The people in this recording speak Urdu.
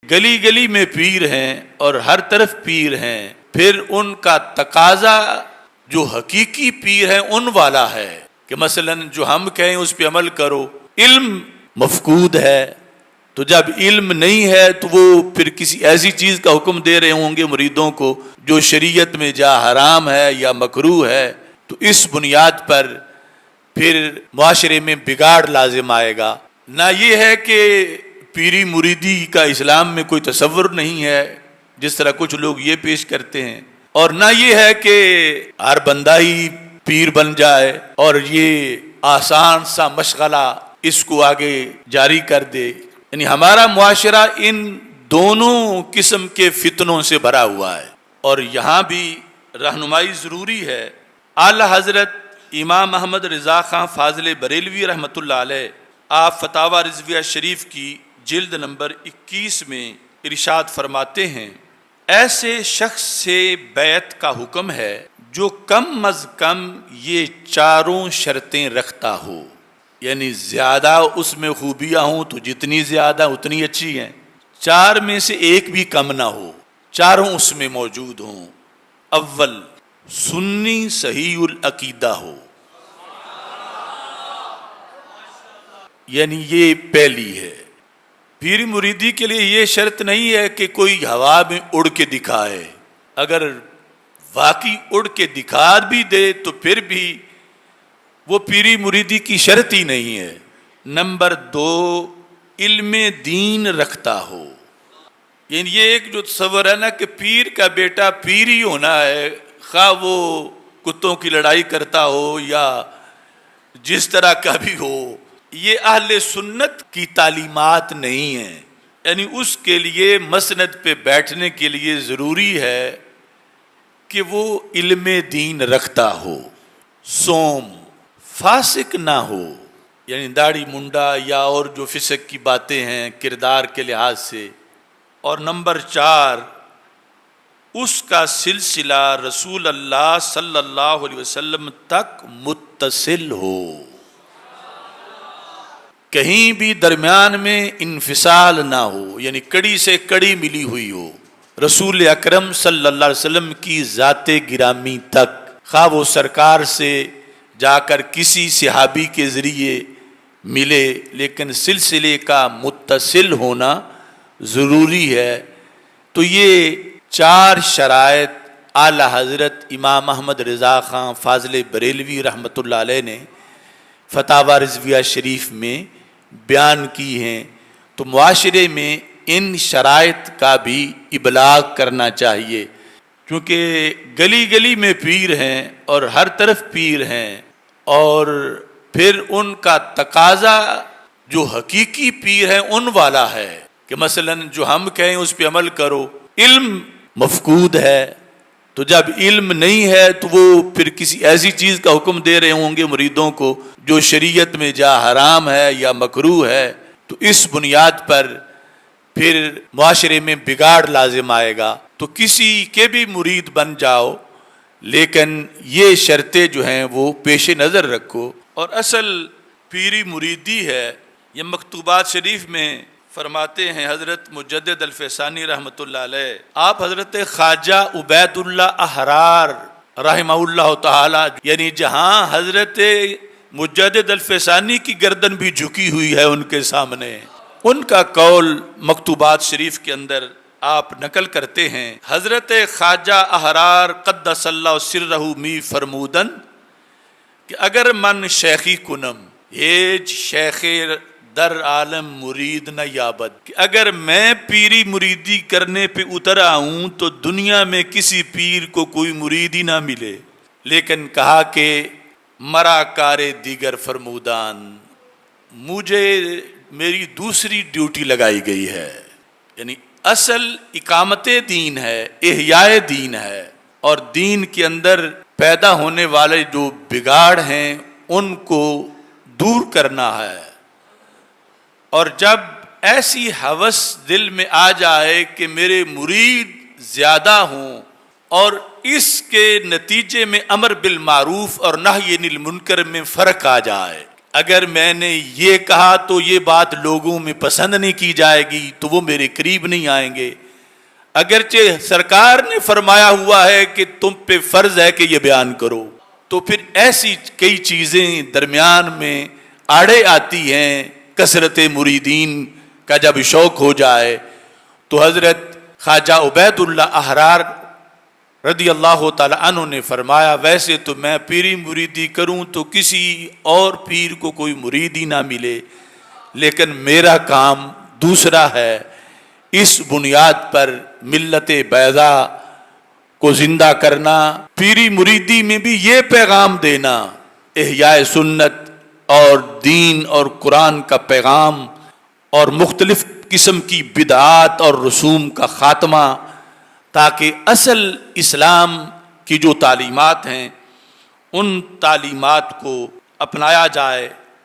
گلی گلی میں پیر ہیں اور ہر طرف پیر ہیں، پھر ان کا تقاضا جو حقیقی پیر ہے ان والا ہے کہ مثلا جو ہم کہیں اس پہ عمل کرو۔ علم مفقود ہے، تو جب علم نہیں ہے تو وہ پھر کسی ایسی چیز کا حکم دے رہے ہوں گے مریدوں کو جو شریعت میں جا حرام ہے یا مکروہ ہے، تو اس بنیاد پر پھر معاشرے میں بگاڑ لازم آئے گا۔ نہ یہ ہے کہ پیری مریدی کا اسلام میں کوئی تصور نہیں ہے جس طرح کچھ لوگ یہ پیش کرتے ہیں، اور نہ یہ ہے کہ ہر بندہ ہی پیر بن جائے اور یہ آسان سا مشغلہ اس کو آگے جاری کر دے۔ یعنی ہمارا معاشرہ ان دونوں قسم کے فتنوں سے بھرا ہوا ہے، اور یہاں بھی رہنمائی ضروری ہے۔ اعلی حضرت امام محمد رضا خان فاضل بریلوی رحمۃ اللہ علیہ، آپ فتاوی رضویہ شریف کی جلد نمبر 21 میں ارشاد فرماتے ہیں، ایسے شخص سے بیعت کا حکم ہے جو کم از کم یہ چاروں شرطیں رکھتا ہو، یعنی زیادہ اس میں خوبیاں ہوں تو جتنی زیادہ اتنی اچھی ہیں، چار میں سے ایک بھی کم نہ ہو، چاروں اس میں موجود ہوں۔ اول، سنی صحیح العقیدہ ہو، یعنی یہ پہلی ہے۔ پیر مریدی کے لیے یہ شرط نہیں ہے کہ کوئی ہوا میں اڑ کے دکھائے، اگر واقعی اڑ کے دکھا بھی دے تو پھر بھی وہ پیری مریدی کی شرط ہی نہیں ہے۔ نمبر دو، علم دین رکھتا ہو، یعنی یہ ایک جو تصور ہے نا کہ پیر کا بیٹا پیر ہی ہونا ہے، خواہ وہ کتوں کی لڑائی کرتا ہو یا جس طرح کا بھی ہو، یہ اہل سنت کی تعلیمات نہیں ہیں۔ یعنی اس کے لیے مسند پہ بیٹھنے کے لیے ضروری ہے کہ وہ علم دین رکھتا ہو، صوم، فاسق نہ ہو، یعنی داڑھی منڈا یا اور جو فسق کی باتیں ہیں کردار کے لحاظ سے، اور نمبر چار، اس کا سلسلہ رسول اللہ صلی اللہ علیہ وسلم تک متصل ہو، کہیں بھی درمیان میں انفصال نہ ہو، یعنی کڑی سے کڑی ملی ہوئی ہو رسول اکرم صلی اللہ علیہ وسلم کی ذات گرامی تک، خواہ وہ سرکار سے جا کر کسی صحابی کے ذریعے ملے، لیکن سلسلے کا متصل ہونا ضروری ہے۔ تو یہ چار شرائط اعلی حضرت امام احمد رضا خان فاضل بریلوی رحمۃ اللہ علیہ نے فتاوی رضویہ شریف میں بیان کی ہیں، تو معاشرے میں ان شرائط کا بھی ابلاغ کرنا چاہیے، کیونکہ گلی گلی میں پیر ہیں اور ہر طرف پیر ہیں، اور پھر ان کا تقاضا جو حقیقی پیر ہے ان والا ہے کہ مثلا جو ہم کہیں اس پہ عمل کرو۔ علم مفقود ہے، تو جب علم نہیں ہے تو وہ پھر کسی ایسی چیز کا حکم دے رہے ہوں گے مریدوں کو جو شریعت میں جا حرام ہے یا مکروہ ہے، تو اس بنیاد پر پھر معاشرے میں بگاڑ لازم آئے گا۔ تو کسی کے بھی مرید بن جاؤ، لیکن یہ شرطیں جو ہیں وہ پیش نظر رکھو۔ اور اصل پیری مریدی ہے، یہ مکتوبات شریف میں فرماتے ہیں حضرت مجدد الفیسانی رحمۃ اللہ علیہ، آپ حضرت خواجہ عبید اللہ احرار رحمہ اللہ تعالی، یعنی جہاں حضرت مجدد الفیسانی کی گردن بھی جھکی ہوئی ہے ان کے سامنے، ان کا قول مکتوبات شریف کے اندر آپ نقل کرتے ہیں۔ حضرت خواجہ احرار قدس اللہ سرہ می فرمودن کہ اگر من شیخی کنم ہیج شیخ در عالم مرید نہ یابد، کہ اگر میں پیری مریدی کرنے پہ اتر آؤں تو دنیا میں کسی پیر کو کوئی مرید ہی نہ ملے، لیکن کہا کہ مرا کار دیگر فرمودان، مجھے میری دوسری ڈیوٹی لگائی گئی ہے، یعنی اصل اقامت دین ہے، احیاء دین ہے، اور دین کے اندر پیدا ہونے والے جو بگاڑ ہیں ان کو دور کرنا ہے۔ اور جب ایسی ہوس دل میں آ جائے کہ میرے مرید زیادہ ہوں اور اس کے نتیجے میں امر بالمعروف اور نہی عن المنکر میں فرق آ جائے، اگر میں نے یہ کہا تو یہ بات لوگوں میں پسند نہیں کی جائے گی تو وہ میرے قریب نہیں آئیں گے، اگرچہ سرکار نے فرمایا ہوا ہے کہ تم پہ فرض ہے کہ یہ بیان کرو، تو پھر ایسی کئی چیزیں درمیان میں آڑے آتی ہیں۔ کثرت مریدین کا جب شوق ہو جائے تو حضرت خواجہ عبید اللہ احرار رضی اللہ تعالی عنہ نے فرمایا، ویسے تو میں پیری مریدی کروں تو کسی اور پیر کو کوئی مرید ہی نہ ملے، لیکن میرا کام دوسرا ہے، اس بنیاد پر ملت بیضا کو زندہ کرنا، پیری مریدی میں بھی یہ پیغام دینا، احیاء سنت اور دین اور قرآن کا پیغام اور مختلف قسم کی بدعات اور رسوم کا خاتمہ، تاکہ اصل اسلام کی جو تعلیمات ہیں ان تعلیمات کو اپنایا جائے۔